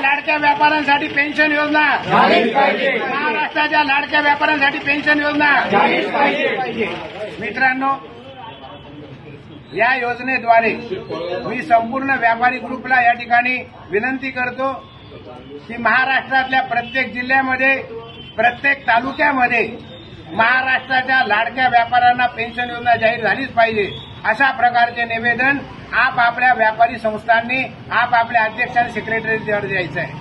लाडक्या व्यापाऱ्यांसाठी पेन्शन योजना, महाराष्ट्राच्या लाडक्या व्यापाऱ्यांसाठी पेन्शन योजना. मित्रांनो, या योजनेद्वारे मी संपूर्ण व्यापारी ग्रुपला या ठिकाणी विनंती करतो की महाराष्ट्रातल्या प्रत्येक जिल्ह्यामध्ये, प्रत्येक तालुक्यामध्ये महाराष्ट्राच्या लाडक्या व्यापाऱ्यांना पेन्शन योजना जाहीर झालीच पाहिजे, अशा प्रकारचे निवेदन आपापल्या व्यापारी संस्थांनी आपापल्या अध्यक्ष आणि सेक्रेटरीवर द्यायचं आहे.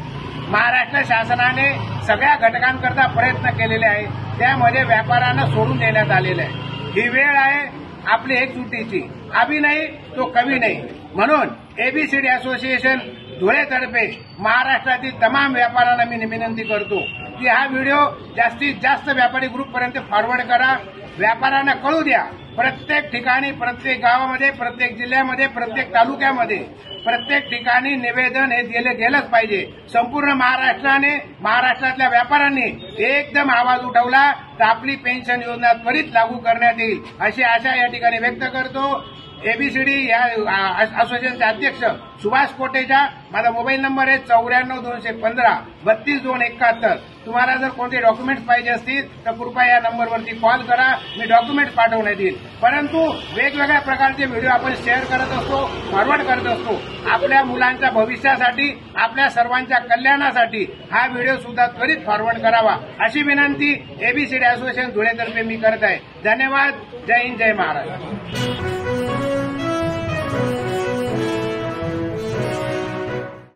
महाराष्ट्र शासनाने सगळ्या घटकांकरता प्रयत्न केलेले आहे, त्यामध्ये व्यापाऱ्यांना सोडून देण्यात आलेलं आहे. ही वेळ आहे आपली एकजुटीची. अभि नाही तो कभी नाही. म्हणून एबीसीडी असोसिएशन धुळेतर्फे महाराष्ट्रातील तमाम व्यापाऱ्यांना मी विनंती करतो की हा व्हिडिओ जास्तीत जास्त व्यापारी ग्रुपपर्यंत फॉरवर्ड करा. व्यापाऱ्यांना कळू द्या, प्रत्येक ठिकाणी, प्रत्येक गावामध्ये, प्रत्येक जिल्ह्यामध्ये, प्रत्येक तालुक्यामध्ये, प्रत्येक ठिकाणी निवेदन हे गेलंच पाहिजे. संपूर्ण महाराष्ट्रातल्या व्यापाऱ्यांनी एकदम आवाज उठवला तर आपली पेन्शन योजना त्वरित लागू करण्यात येईल अशी आशा या ठिकाणी व्यक्त करतो. एबीसीडी या असोसिएशनचे अध्यक्ष सुभाष कोटेचा माझा मोबाईल नंबर आहे 94-215-32-271. तुम्हाला जर कोणते डॉक्युमेंट्स पाहिजे असतील तर कृपया या नंबरवरती कॉल करा, मी डॉक्युमेंट्स पाठवण्यात येईल. परंतु वेगवेगळ्या प्रकारचे व्हिडिओ आपण शेअर करत असतो, फॉरवर्ड करत असतो. आपल्या मुलांच्या भविष्यासाठी, आपल्या सर्वांच्या कल्याणासाठी हा व्हिडिओ सुद्धा त्वरित फॉरवर्ड करावा अशी विनंती एबीसीडी असोसिएशन धुळेतर्फे मी करत आहे. धन्यवाद. जय हिंद, जय महाराष्ट्र.